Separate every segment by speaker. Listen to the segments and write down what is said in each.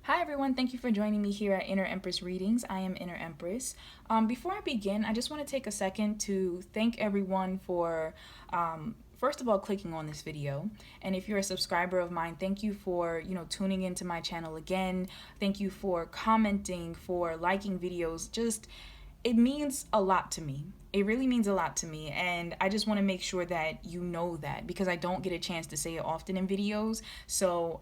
Speaker 1: Hi everyone, thank you for joining me here at Empress Readings. I am Empress. Before I begin, I just want to take a second to thank everyone for, first of all, clicking on this video. And if you're a subscriber of mine, thank you for, tuning into my channel again. Thank you for commenting, for liking videos. It means a lot to me. It really means a lot to me, and I just want to make sure that you know that because I don't get a chance to say it often in videos. So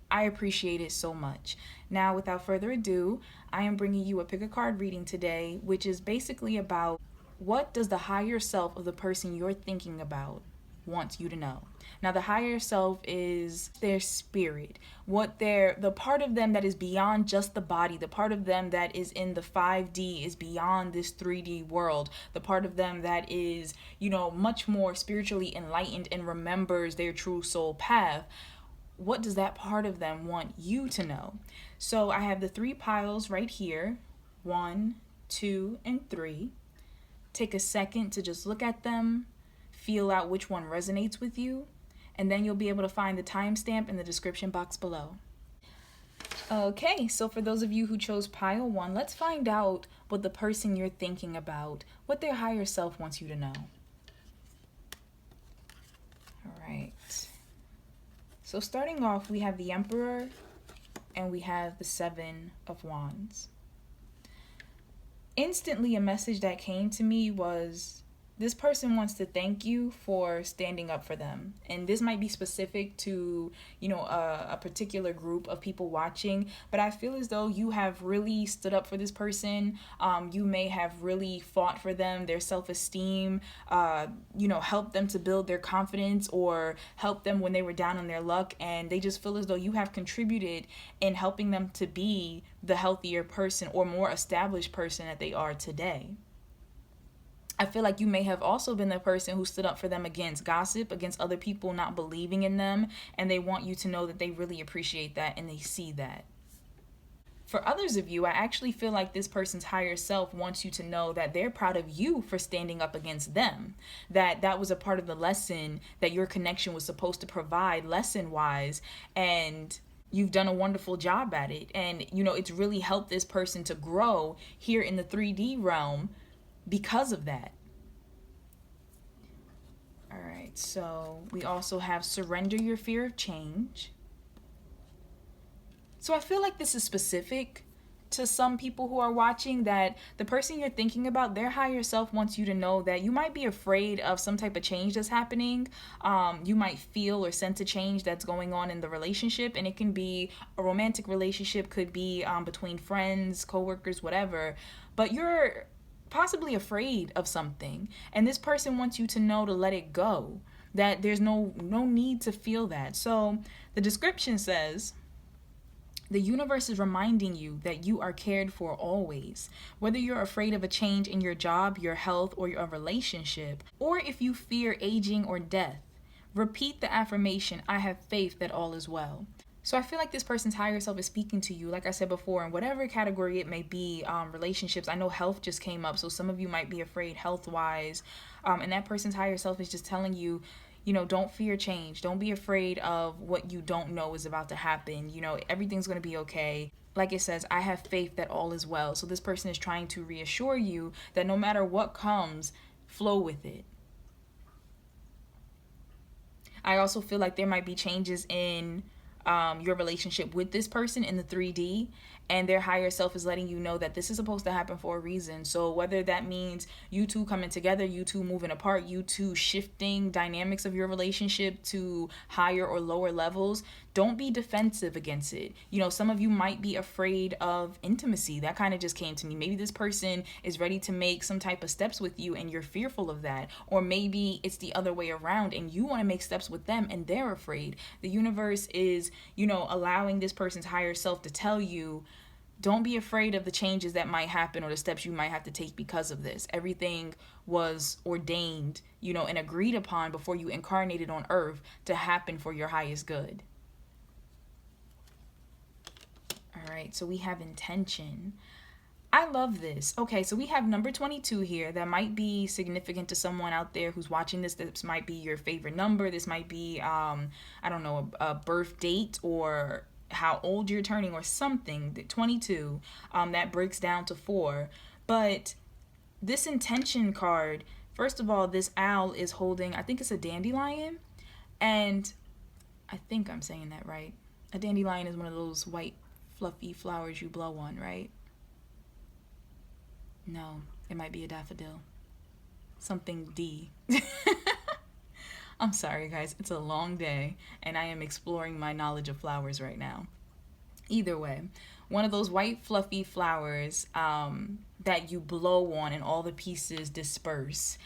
Speaker 1: I appreciate it so much. Now, without further ado, I am bringing you a pick a card reading today, which is basically about what does the higher self of the person you're thinking about wants you to know. Now, the higher self is their spirit, the part of them that is beyond just the body, the part of them that is in the 5D is beyond this 3D world, the part of them that is, much more spiritually enlightened and remembers their true soul path. What does that part of them want you to know? So I have the 3 piles right here, 1, 2, and 3. Take a second to just look at them, feel out which one resonates with you, and then you'll be able to find the timestamp in the description box below. Okay, so for those of you who chose pile 1, let's find out what the person you're thinking about, what their higher self wants you to know. All right. So starting off, we have the Emperor and we have the 7 of Wands. Instantly, a message that came to me was, this person wants to thank you for standing up for them. And this might be specific to, a particular group of people watching, but I feel as though you have really stood up for this person. You may have really fought for them, their self-esteem, helped them to build their confidence or helped them when they were down on their luck. And they just feel as though you have contributed in helping them to be the healthier person or more established person that they are today. I feel like you may have also been the person who stood up for them against gossip, against other people not believing in them, and they want you to know that they really appreciate that and they see that. For others of you, I actually feel like this person's higher self wants you to know that they're proud of you for standing up against them, that was a part of the lesson that your connection was supposed to provide lesson-wise, and you've done a wonderful job at it. And, it's really helped this person to grow here in the 3D realm because of that. All right, so we also have surrender your fear of change. So I feel like this is specific to some people who are watching, that the person you're thinking about, their higher self wants you to know that you might be afraid of some type of change that's happening. You might feel or sense a change that's going on in the relationship, and it can be a romantic relationship, could be between friends, coworkers, whatever, but you're possibly afraid of something, and this person wants you to know to let it go, that there's no need to feel that. So the description says, the universe is reminding you that you are cared for always. Whether you're afraid of a change in your job, your health, or your relationship, or if you fear aging or death, repeat the affirmation, I have faith that all is well. So I feel like this person's higher self is speaking to you, like I said before, in whatever category it may be. Relationships, I know health just came up, so some of you might be afraid health-wise, and that person's higher self is just telling you, don't fear change. Don't be afraid of what you don't know is about to happen. Everything's going to be okay. Like it says, I have faith that all is well. So this person is trying to reassure you that no matter what comes, flow with it. I also feel like there might be changes in your relationship with this person in the 3D, and their higher self is letting you know that this is supposed to happen for a reason. So whether that means you two coming together, you two moving apart, you two shifting dynamics of your relationship to higher or lower levels, don't be defensive against it. Some of you might be afraid of intimacy. That kind of just came to me. Maybe this person is ready to make some type of steps with you and you're fearful of that. Or maybe it's the other way around and you want to make steps with them and they're afraid. The universe is, allowing this person's higher self to tell you, don't be afraid of the changes that might happen or the steps you might have to take because of this. Everything was ordained, and agreed upon before you incarnated on earth to happen for your highest good. All right, so we have intention. I love this. Okay, so we have number 22 here. That might be significant to someone out there who's watching this. This might be your favorite number. This might be, I don't know, a birth date or how old you're turning or something, 22, that breaks down to 4. But this intention card, first of all, this owl is holding, I think it's a dandelion, and I think I'm saying that right. A dandelion is one of those white fluffy flowers you blow on, right? No, it might be a daffodil. Something D. I'm sorry, guys. It's a long day, and I am exploring my knowledge of flowers right now. Either way, one of those white fluffy flowers that you blow on and all the pieces disperse.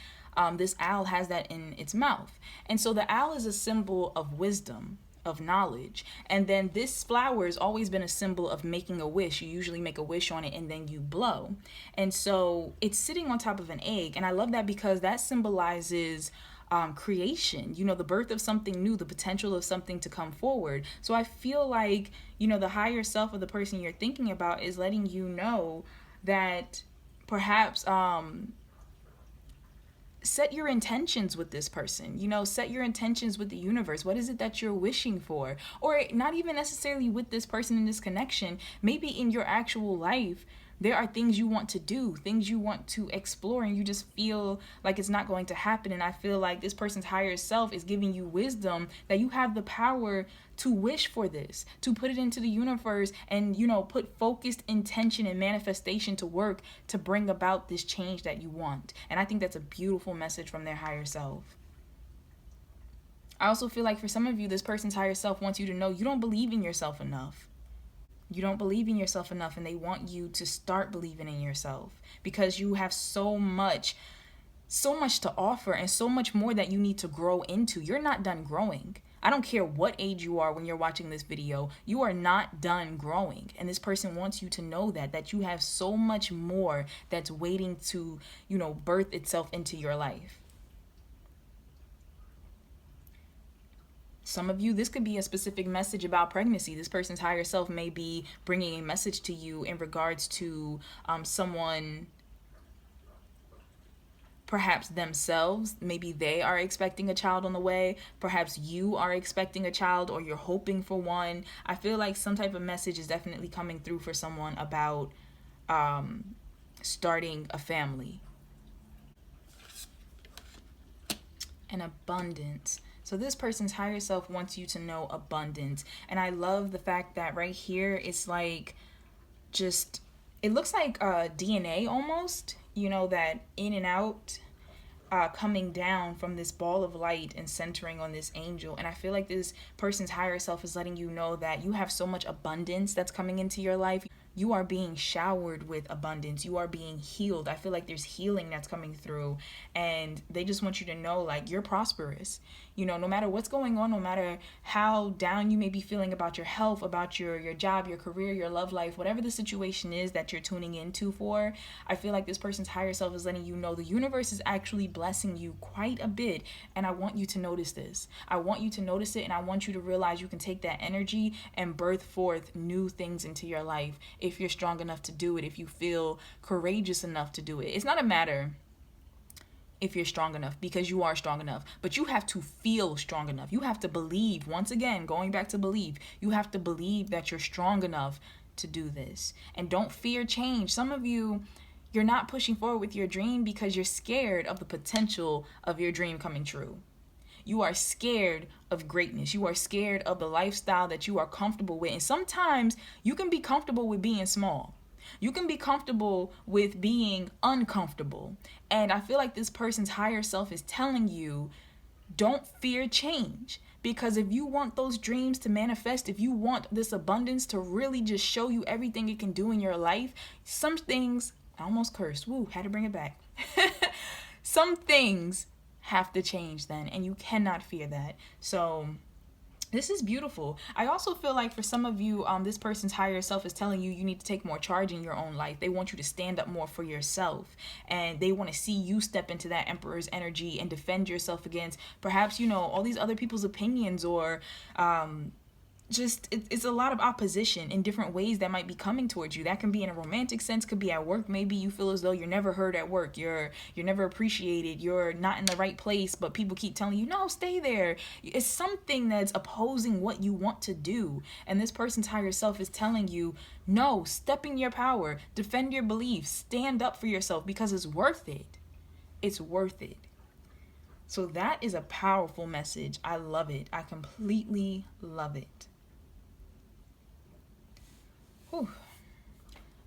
Speaker 1: This owl has that in its mouth. And so the owl is a symbol of wisdom, of knowledge. And then this flower has always been a symbol of making a wish. You usually make a wish on it and then you blow. And so it's sitting on top of an egg. And I love that because that symbolizes creation, the birth of something new, the potential of something to come forward. So I feel like, the higher self of the person you're thinking about is letting you know that perhaps set your intentions with this person, set your intentions with the universe. What is it that you're wishing for? Or not even necessarily with this person in this connection, maybe in your actual life, there are things you want to do, things you want to explore, and you just feel like it's not going to happen. And I feel like this person's higher self is giving you wisdom that you have the power to wish for this, to put it into the universe and, put focused intention and manifestation to work to bring about this change that you want. And I think that's a beautiful message from their higher self. I also feel like for some of you, this person's higher self wants you to know you don't believe in yourself enough. You don't believe in yourself enough, and they want you to start believing in yourself because you have so much to offer and so much more that you need to grow into. You're not done growing. I don't care what age you are when you're watching this video, you are not done growing. And this person wants you to know that you have so much more that's waiting to, birth itself into your life. Some of you, this could be a specific message about pregnancy. This person's higher self may be bringing a message to you in regards to someone, perhaps themselves. Maybe they are expecting a child on the way. Perhaps you are expecting a child or you're hoping for one. I feel like some type of message is definitely coming through for someone about starting a family. And abundance. So this person's higher self wants you to know abundance. And I love the fact that right here, it's like it looks like DNA almost, that in and out coming down from this ball of light and centering on this angel. And I feel like this person's higher self is letting you know that you have so much abundance that's coming into your life. You are being showered with abundance. You are being healed. I feel like there's healing that's coming through, and they just want you to know, like, you're prosperous. No matter what's going on, no matter how down you may be feeling about your health, about your job, your career, your love life, whatever the situation is that you're tuning into for, I feel like this person's higher self is letting you know the universe is actually blessing you quite a bit. And I want you to notice this. I want you to notice it, and I want you to realize you can take that energy and birth forth new things into your life if you're strong enough to do it, if you feel courageous enough to do it. It's not a matter if you're strong enough, because you are strong enough, but you have to feel strong enough. You have to believe, once again, going back to believe, you have to believe that you're strong enough to do this. And don't fear change. Some of you, you're not pushing forward with your dream because you're scared of the potential of your dream coming true. You are scared of greatness. You are scared of the lifestyle that you are comfortable with. And sometimes you can be comfortable with being small. You can be comfortable with being uncomfortable. And I feel like this person's higher self is telling you, don't fear change. Because if you want those dreams to manifest, if you want this abundance to really just show you everything it can do in your life, some things, I almost cursed, had to bring it back. Some things have to change then, and you cannot fear that. So this is beautiful. I also feel like for some of you, this person's higher self is telling you need to take more charge in your own life. They want you to stand up more for yourself, and they want to see you step into that emperor's energy and defend yourself against perhaps, all these other people's opinions or it's a lot of opposition in different ways that might be coming towards you. That can be in a romantic sense, could be at work. Maybe you feel as though you're never heard at work, you're never appreciated, you're not in the right place, but people keep telling you, no, stay there. It's something that's opposing what you want to do, and this person's higher self is telling you, no, step in your power, defend your beliefs, stand up for yourself, because it's worth it. It's worth it. So that is a powerful message. I love it. I completely love it. Whew.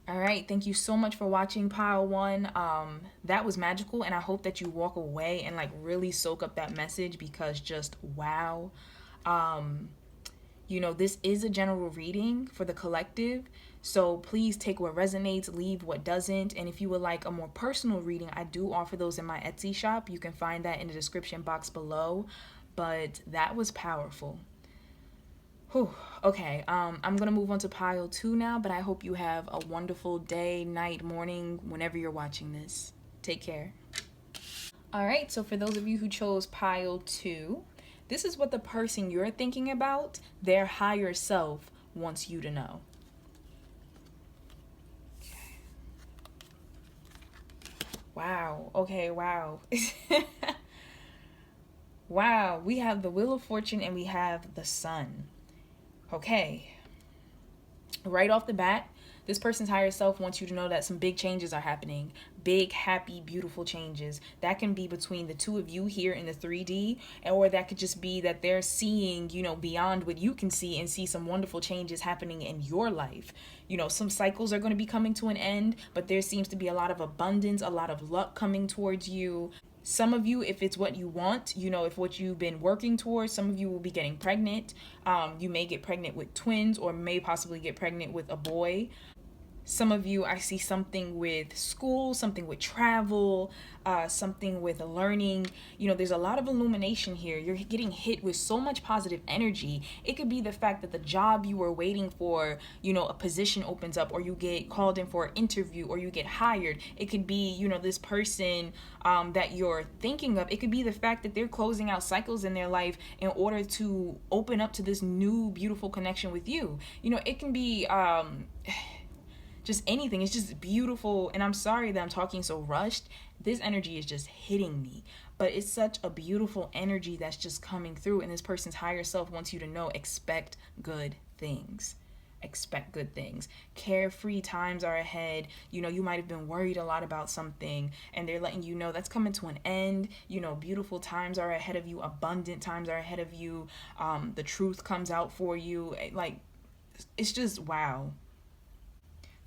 Speaker 1: All right, thank you so much for watching pile 1. That was magical, and I hope that you walk away and like really soak up that message, because just wow. You know, this is a general reading for the collective, so please take what resonates, leave what doesn't. And if you would like a more personal reading, I do offer those in my Etsy shop. You can find that in the description box below. But that was powerful. Whew. Okay, I'm gonna move on to pile 2 now, but I hope you have a wonderful day, night, morning, whenever you're watching this. Take care. All right, so for those of you who chose pile 2, this is what the person you're thinking about, their higher self, wants you to know. Okay. Wow, okay, wow. Wow, we have the Wheel of Fortune and we have the Sun. Okay, right off the bat, this person's higher self wants you to know that some big changes are happening. Big, happy, beautiful changes. That can be between the two of you here in the 3D, or that could just be that they're seeing, you know, beyond what you can see and see some wonderful changes happening in your life. You know, some cycles are going to be coming to an end, but there seems to be a lot of abundance, a lot of luck coming towards you. Some of you, if it's what you want, you know, if what you've been working towards, some of you will be getting pregnant. You may get pregnant with twins, or may possibly get pregnant with a boy. Some of you, I see something with school, something with travel, something with learning. You know, there's a lot of illumination here. You're getting hit with so much positive energy. It could be the fact that the job you were waiting for, you know, a position opens up, or you get called in for an interview, or you get hired. It could be, you know, this person that you're thinking of. It could be the fact that they're closing out cycles in their life in order to open up to this new, beautiful connection with you. You know, it can be just anything. It's just beautiful. And I'm sorry that I'm talking so rushed. This energy is just hitting me. But it's such a beautiful energy that's just coming through. And this person's higher self wants you to know, expect good things. Expect good things. Carefree times are ahead. You know, you might have been worried a lot about something, and they're letting you know that's coming to an end. You know, beautiful times are ahead of you. Abundant times are ahead of you. The truth comes out for you. Like, it's just wow.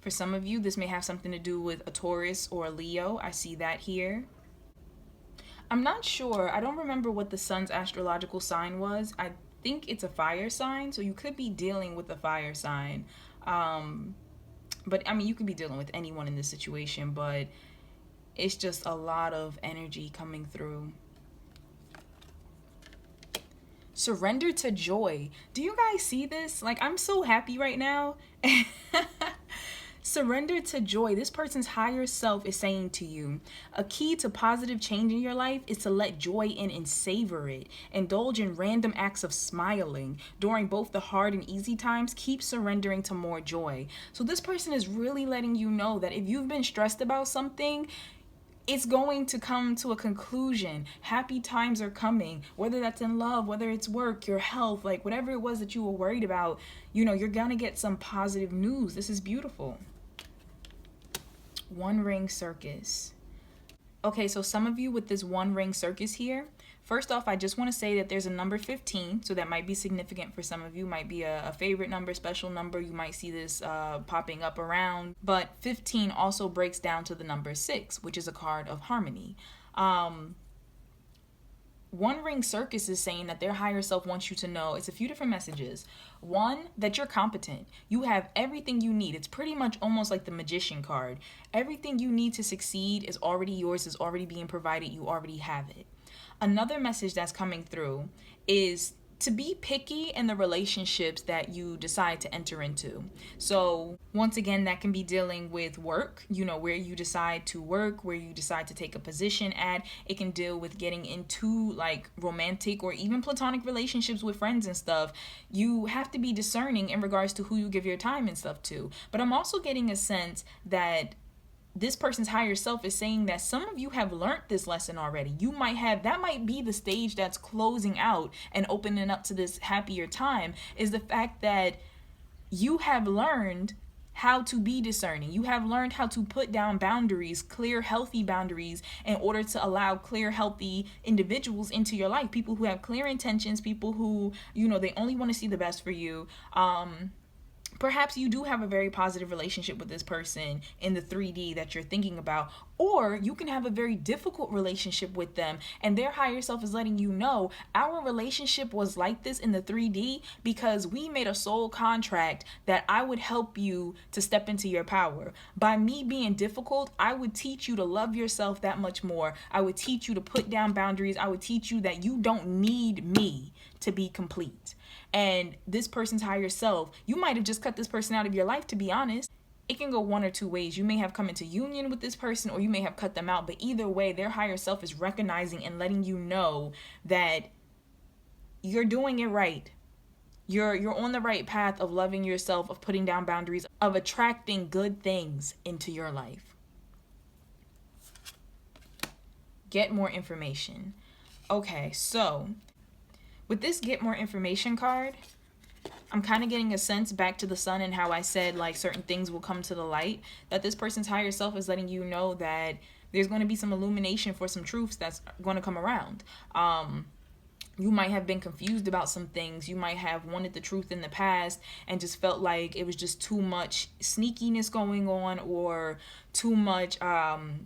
Speaker 1: For some of you, this may have something to do with a Taurus or a Leo. I see that here. I'm not sure. I don't remember what the sun's astrological sign was. I think it's a fire sign, so you could be dealing with a fire sign. But I mean, you could be dealing with anyone in this situation, but it's just a lot of energy coming through. Surrender to joy. Do you guys see this? Like, I'm so happy right now. Surrender to joy. This person's higher self is saying to you, a key to positive change in your life is to let joy in and savor it. Indulge in random acts of smiling. During both the hard and easy times, keep surrendering to more joy. So this person is really letting you know that if you've been stressed about something, it's going to come to a conclusion. Happy times are coming, whether that's in love, whether it's work, your health, like whatever it was that you were worried about, you know, you're gonna get some positive news. This is beautiful. One ring circus. Okay, so some of you with this one ring circus here, first off, I just want to say that there's a number 15, so that might be significant for some of you, might be a favorite number, special number. You might see this popping up around, but 15 also breaks down to the number 6, which is a card of harmony. One ring circus is saying that their higher self wants you to know, it's a few different messages. One, that you're competent. You have everything you need. It's pretty much almost like the magician card. Everything you need to succeed is already yours, is already being provided. You already have it. Another message that's coming through is to be picky in the relationships that you decide to enter into. So, once again, that can be dealing with work, where you decide to work, where you decide to take a position at. It can deal with getting into like romantic or even platonic relationships with friends and stuff. You have to be discerning in regards to who you give your time and stuff to. But I'm also getting a sense that this person's higher self is saying that some of you have learned this lesson already. That might be the stage that's closing out and opening up to this happier time, is the fact that you have learned how to be discerning. You have learned how to put down boundaries, clear, healthy boundaries, in order to allow clear, healthy individuals into your life. People who have clear intentions, people who, they only want to see the best for you. Perhaps you do have a very positive relationship with this person in the 3D that you're thinking about, or you can have a very difficult relationship with them and their higher self is letting you know, our relationship was like this in the 3D because we made a soul contract that I would help you to step into your power. By me being difficult, I would teach you to love yourself that much more. I would teach you to put down boundaries. I would teach you that you don't need me to be complete. And this person's higher self, you might have just cut this person out of your life, to be honest. It can go one or two ways. You may have come into union with this person or you may have cut them out, but either way, their higher self is recognizing and letting you know that you're doing it right. You're on the right path of loving yourself, of putting down boundaries, of attracting good things into your life. Get more information. Okay, so with this get more information card, I'm kind of getting a sense back to the sun and how I said like certain things will come to the light, that this person's higher self is letting you know that there's going to be some illumination for some truths that's going to come around. You might have been confused about some things. You might have wanted the truth in the past and just felt like it was just too much sneakiness going on or too much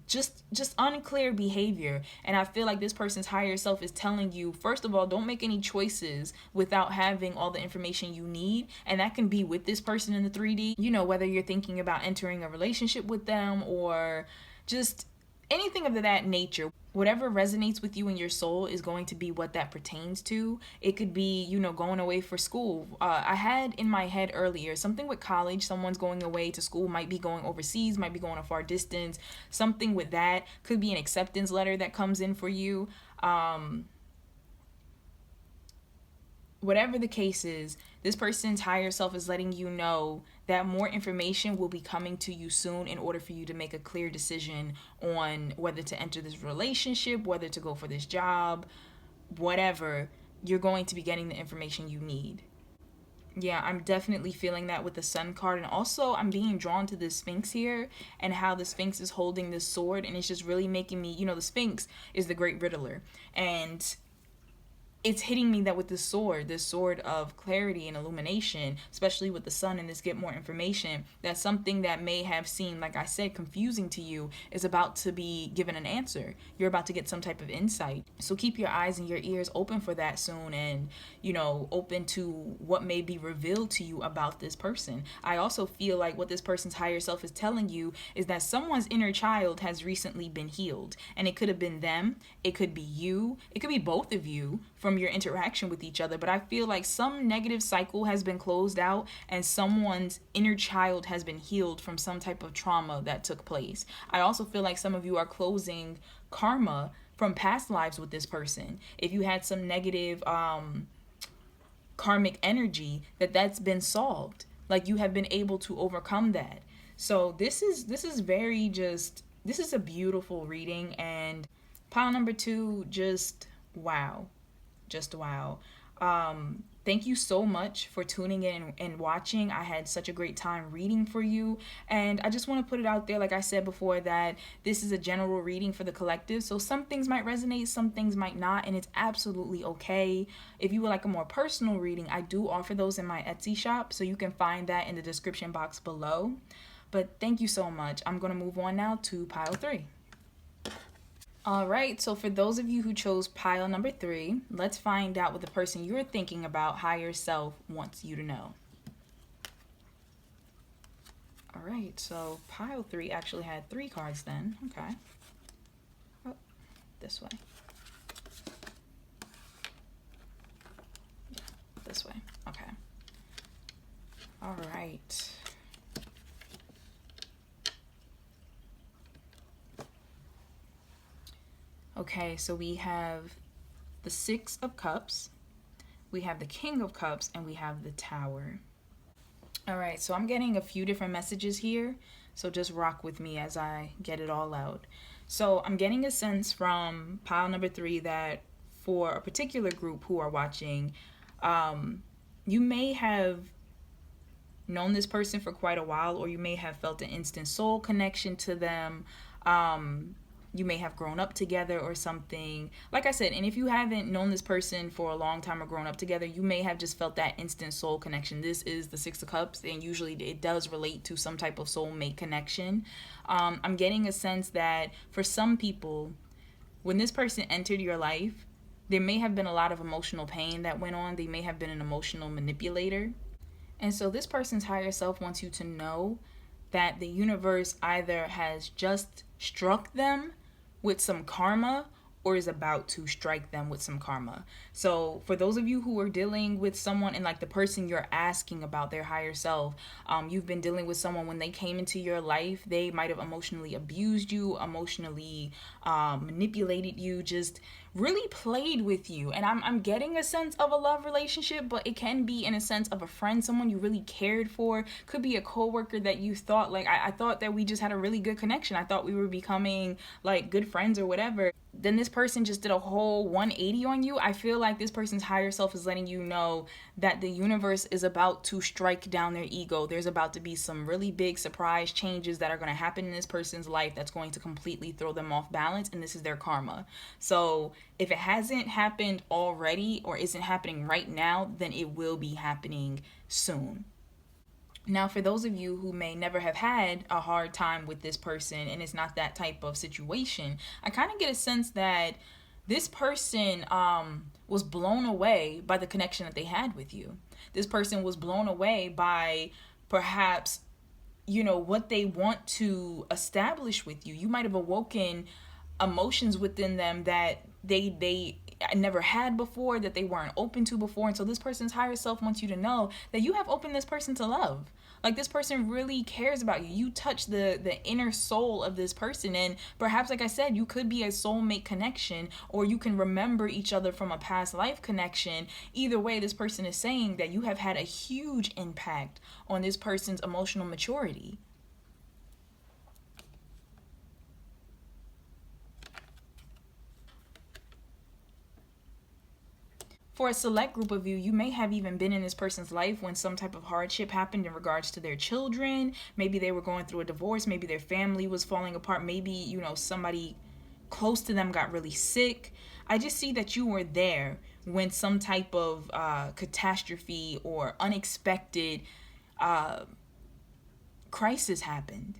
Speaker 1: just unclear behavior. And I feel like this person's higher self is telling you, first of all, don't make any choices without having all the information you need. And that can be with this person in the 3D, whether you're thinking about entering a relationship with them or just anything of that nature. Whatever resonates with you in your soul is going to be what that pertains to. It could be, going away for school. I had in my head earlier something with college. Someone's going away to school, might be going overseas, might be going a far distance. Something with that could be an acceptance letter that comes in for you. Whatever the case is, this person's higher self is letting you know that more information will be coming to you soon in order for you to make a clear decision on whether to enter this relationship, whether to go for this job, whatever. You're going to be getting the information you need. Yeah, I'm definitely feeling that with the Sun card. And also, I'm being drawn to the Sphinx here and how the Sphinx is holding this sword. And it's just really making me, the Sphinx is the Great Riddler. And it's hitting me that with this sword of clarity and illumination, especially with the sun and this get more information, that something that may have seemed, like I said, confusing to you is about to be given an answer. You're about to get some type of insight. So keep your eyes and your ears open for that soon and, open to what may be revealed to you about this person. I also feel like what this person's higher self is telling you is that someone's inner child has recently been healed. And it could have been them. It could be you. It could be both of you from your interaction with each other, but I feel like some negative cycle has been closed out and someone's inner child has been healed from some type of trauma that took place. I also feel like some of you are closing karma from past lives with this person. If you had some negative karmic energy, that's been solved. Like you have been able to overcome that. So this is a beautiful reading, and pile number 2, just wow. Thank you so much for tuning in and watching. I had such a great time reading for you, and I just want to put it out there, like I said before, that this is a general reading for the collective, so some things might resonate, some things might not, and it's absolutely okay. If you would like a more personal reading, I do offer those in my Etsy shop, so you can find that in the description box below. But thank you so much. I'm going to move on now to pile 3. All right, so for those of you who chose pile number 3, let's find out what the person you're thinking about higher self wants you to know. All right, so pile 3 actually had 3 cards then. Okay. Oh, this way. this way. Okay. All right. Okay, so we have the Six of Cups, we have the King of Cups, and we have the Tower. All right, so I'm getting a few different messages here, so just rock with me as I get it all out. So I'm getting a sense from pile number 3 that for a particular group who are watching, you may have known this person for quite a while, or you may have felt an instant soul connection to them. You may have grown up together or something. Like I said, and if you haven't known this person for a long time or grown up together, you may have just felt that instant soul connection. This is the Six of Cups, and usually it does relate to some type of soulmate connection. I'm getting a sense that for some people, when this person entered your life, there may have been a lot of emotional pain that went on. They may have been an emotional manipulator. And so this person's higher self wants you to know that the universe either has just struck them with some karma or is about to strike them with some karma. So for those of you who are dealing with someone and like the person you're asking about their higher self, you've been dealing with someone when they came into your life, they might have emotionally abused you, emotionally manipulated you, just really played with you. And I'm getting a sense of a love relationship, but it can be in a sense of a friend, someone you really cared for. Could be a coworker that you thought like, I thought that we just had a really good connection. I thought we were becoming like good friends or whatever. Then this person just did a whole 180 on you. I feel like this person's higher self is letting you know that the universe is about to strike down their ego. There's about to be some really big surprise changes that are going to happen in this person's life that's going to completely throw them off balance, and this is their karma. So if it hasn't happened already or isn't happening right now, then it will be happening soon. Now, for those of you who may never have had a hard time with this person and it's not that type of situation, I kind of get a sense that this person was blown away by the connection that they had with you. This person was blown away by perhaps, what they want to establish with you. You might have awoken emotions within them that they never had before, that they weren't open to before. And so this person's higher self wants you to know that you have opened this person to love. Like this person really cares about you. You touch the inner soul of this person. And perhaps, like I said, you could be a soulmate connection, or you can remember each other from a past life connection. Either way, this person is saying that you have had a huge impact on this person's emotional maturity. For a select group of you, you may have even been in this person's life when some type of hardship happened in regards to their children. Maybe they were going through a divorce. Maybe their family was falling apart. Maybe, somebody close to them got really sick. I just see that you were there when some type of catastrophe or unexpected crisis happened.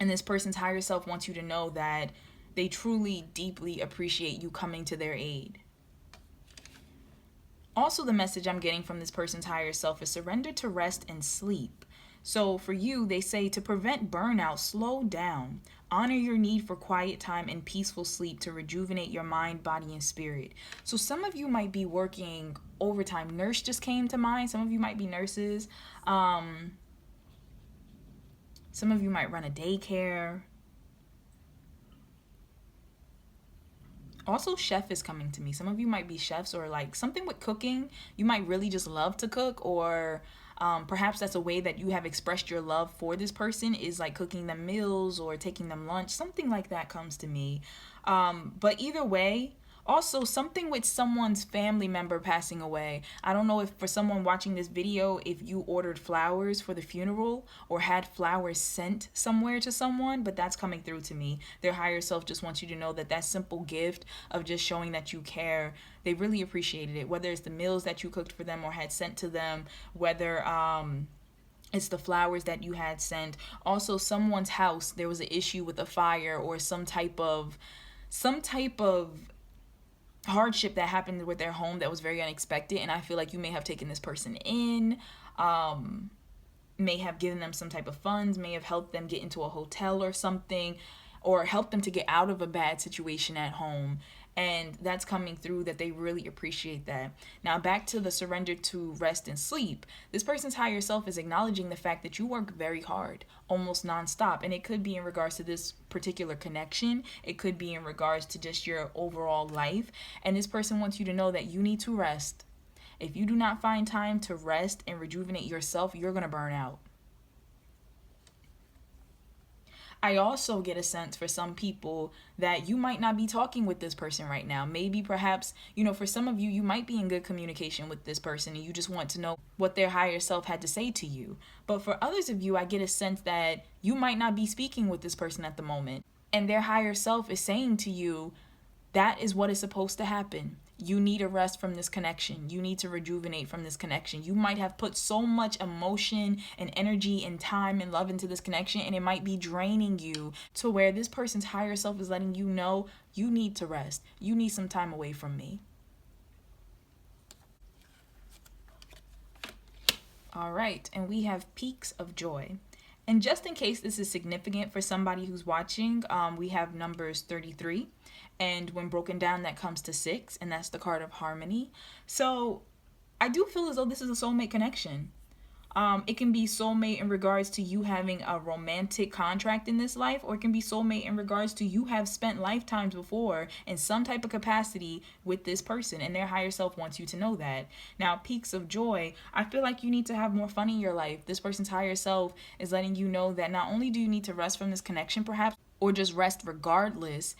Speaker 1: And this person's higher self wants you to know that they truly, deeply appreciate you coming to their aid. Also, the message I'm getting from this person's higher self is surrender to rest and sleep. So for you, they say to prevent burnout, slow down. Honor your need for quiet time and peaceful sleep to rejuvenate your mind, body, and spirit. So some of you might be working overtime. Nurse just came to mind. Some of you might be nurses. Some of you might run a daycare. Also, chef is coming to me. Some of you might be chefs, or like something with cooking. You might really just love to cook, or perhaps that's a way that you have expressed your love for this person, is like cooking them meals or taking them lunch. Something like that comes to me. But either way, also something with someone's family member passing away. I don't know if for someone watching this video, if you ordered flowers for the funeral or had flowers sent somewhere to someone, but that's coming through to me. Their higher self just wants you to know that simple gift of just showing that you care, they really appreciated it. Whether it's the meals that you cooked for them or had sent to them, whether it's the flowers that you had sent. Also, someone's house, there was an issue with a fire or some type of hardship that happened with their home that was very unexpected, and I feel like you may have taken this person in, may have given them some type of funds, may have helped them get into a hotel or something, or helped them to get out of a bad situation at home. And that's coming through, that they really appreciate that. Now, back to the surrender to rest and sleep. This person's higher self is acknowledging the fact that you work very hard, almost nonstop. And it could be in regards to this particular connection. It could be in regards to just your overall life. And this person wants you to know that you need to rest. If you do not find time to rest and rejuvenate yourself, you're going to burn out. I also get a sense for some people that you might not be talking with this person right now. Maybe perhaps, for some of you, you might be in good communication with this person and you just want to know what their higher self had to say to you. But for others of you, I get a sense that you might not be speaking with this person at the moment. And their higher self is saying to you, that is what is supposed to happen. You need a rest from this connection. You need to rejuvenate from this connection. You might have put so much emotion and energy and time and love into this connection, and it might be draining you to where this person's higher self is letting you know you need to rest. You need some time away from me. All right, and we have peaks of joy. And just in case this is significant for somebody who's watching, we have numbers 33. And when broken down, that comes to 6. And that's the card of harmony. So I do feel as though this is a soulmate connection. It can be soulmate in regards to you having a romantic contract in this life, or it can be soulmate in regards to you have spent lifetimes before in some type of capacity with this person, and their higher self wants you to know that. Now, peaks of joy, I feel like you need to have more fun in your life. This person's higher self is letting you know that not only do you need to rest from this connection, perhaps, or just rest regardless,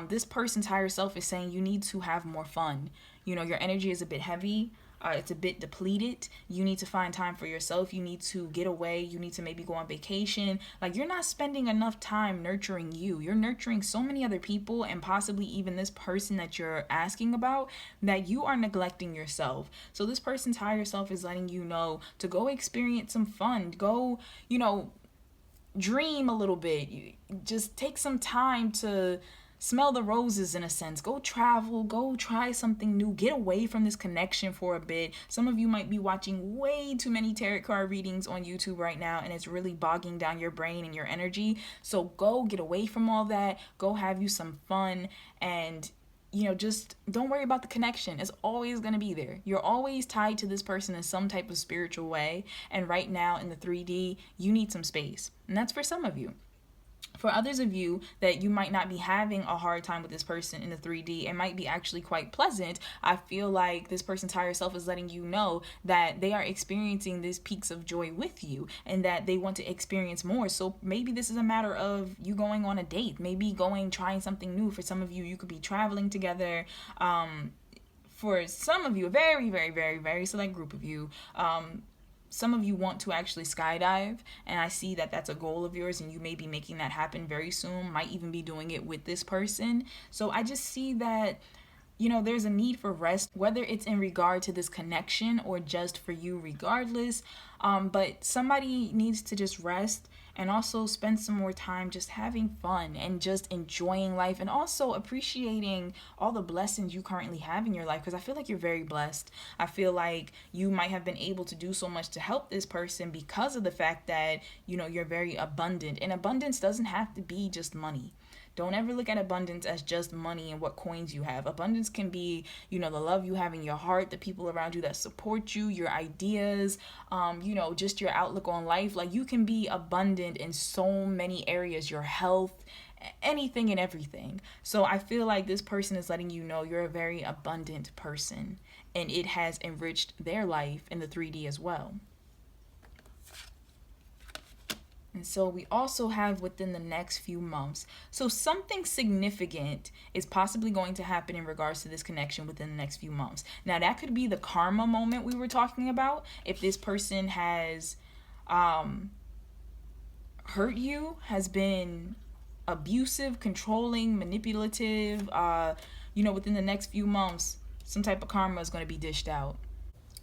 Speaker 1: this person's higher self is saying you need to have more fun. Your energy is a bit heavy. It's a bit depleted. You need to find time for yourself. You need to get away. You need to maybe go on vacation. Like, you're not spending enough time nurturing you. You're nurturing so many other people, and possibly even this person that you're asking about, that you are neglecting yourself. So this person's higher self is letting you know to go experience some fun. Go, dream a little bit. You just take some time to smell the roses, in a sense. Go travel, go try something new, get away from this connection for a bit. Some of you might be watching way too many tarot card readings on YouTube right now, and it's really bogging down your brain and your energy. So go get away from all that, go have you some fun, and just don't worry about the connection. It's always going to be there. You're always tied to this person in some type of spiritual way. And right now in the 3D, you need some space. And that's for some of you. For others of you that you might not be having a hard time with this person in the 3D, it might be actually quite pleasant. I feel like this person's higher self is letting you know that they are experiencing these peaks of joy with you, and that they want to experience more. So maybe this is a matter of you going on a date, maybe trying something new. For some of you, you could be traveling together. For some of you, a very, very, very, very select group of you, some of you want to actually skydive, and I see that that's a goal of yours, and you may be making that happen very soon, might even be doing it with this person. So I just see that, there's a need for rest, whether it's in regard to this connection or just for you regardless. But somebody needs to just rest and also spend some more time just having fun and just enjoying life, and also appreciating all the blessings you currently have in your life, because I feel like you're very blessed. I feel like you might have been able to do so much to help this person because of the fact that, you're very abundant. And abundance doesn't have to be just money. Don't ever look at abundance as just money and what coins you have. Abundance can be, the love you have in your heart, the people around you that support you, your ideas, just your outlook on life. Like, you can be abundant in so many areas, your health, anything and everything. So I feel like this person is letting you know you're a very abundant person, and it has enriched their life in the 3D as well. And so we also have within the next few months. So something significant is possibly going to happen in regards to this connection within the next few months. Now, that could be the karma moment we were talking about. If this person has hurt you, has been abusive, controlling, manipulative, within the next few months, some type of karma is going to be dished out.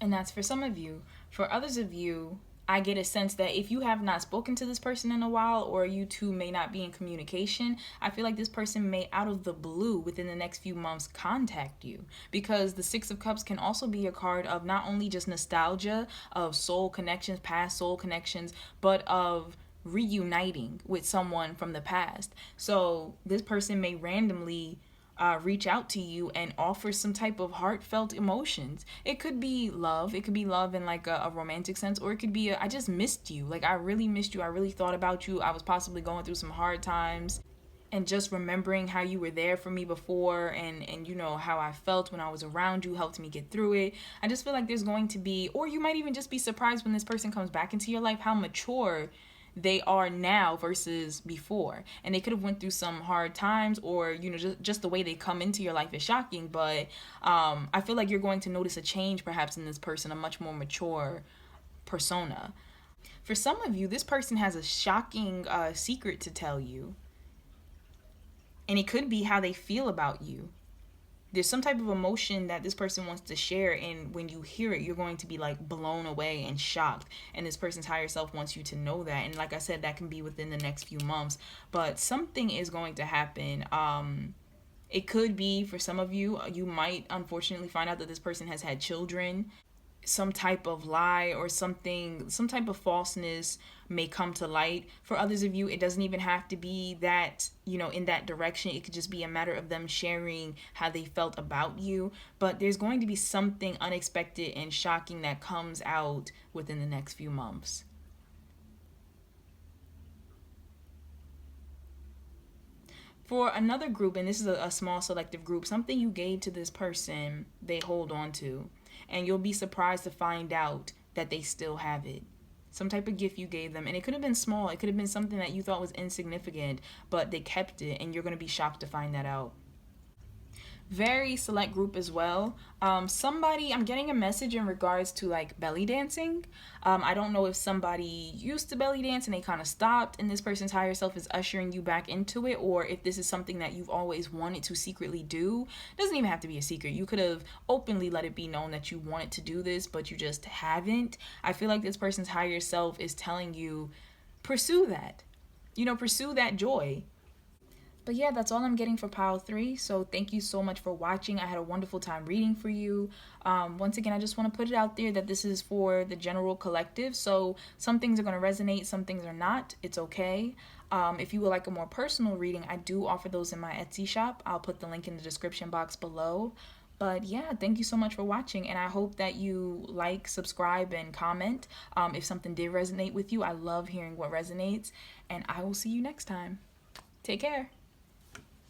Speaker 1: And that's for some of you. For others of you, I get a sense that if you have not spoken to this person in a while, or you two may not be in communication, I feel like this person may, out of the blue, within the next few months, contact you. Because the 6 of Cups can also be a card of not only just nostalgia, of soul connections, past soul connections, but of reuniting with someone from the past. So this person may randomly reach out to you and offer some type of heartfelt emotions. It could be love. It could be love in like a romantic sense, or it could be I just missed you. Like I really missed you. I really thought about you. I was possibly going through some hard times, and just remembering how you were there for me before, and you know how I felt when I was around you helped me get through it. I just feel like there's going to be, or you might even just be surprised when this person comes back into your life, how mature they are now versus before. And they could have went through some hard times, or you know, just the way they come into your life is shocking. But I feel like you're going to notice a change perhaps in this person, a much more mature persona. For some of you, this person has a shocking secret to tell you, and it could be how they feel about you. There's some type of emotion that this person wants to share, and when you hear it, you're going to be like blown away and shocked, and this person's higher self wants you to know that. And like I said, that can be within the next few months, but something is going to happen. It could be, for some of you, you might unfortunately find out that this person has had children. Some type of lie or something, some type of falseness may come to light. For others of you, it doesn't even have to be that, you know, in that direction. It could just be a matter of them sharing how they felt about you. But there's going to be something unexpected and shocking that comes out within the next few months. For another group, and this is a small selective group, something you gave to this person, they hold on to. And you'll be surprised to find out that they still have it. Some type of gift you gave them, and it could have been small. It could have been something that you thought was insignificant, but they kept it, and you're going to be shocked to find that out. Very select group as well. Somebody, I'm getting a message in regards to like belly dancing. I don't know if somebody used to belly dance and they kind of stopped, and this person's higher self is ushering you back into it, or if this is something that you've always wanted to secretly do. It doesn't even have to be a secret. You could have openly let it be known that you wanted to do this, but you just haven't. I feel like this person's higher self is telling you, pursue that. You know, pursue that joy. But yeah, that's all I'm getting for pile 3. So thank you so much for watching. I had a wonderful time reading for you. Once again, I just want to put it out there that this is for the general collective. So some things are going to resonate, some things are not. It's okay. If you would like a more personal reading, I do offer those in my Etsy shop. I'll put the link in the description box below. But yeah, thank you so much for watching, and I hope that you like, subscribe, and comment if something did resonate with you. I love hearing what resonates, and I will see you next time. Take care.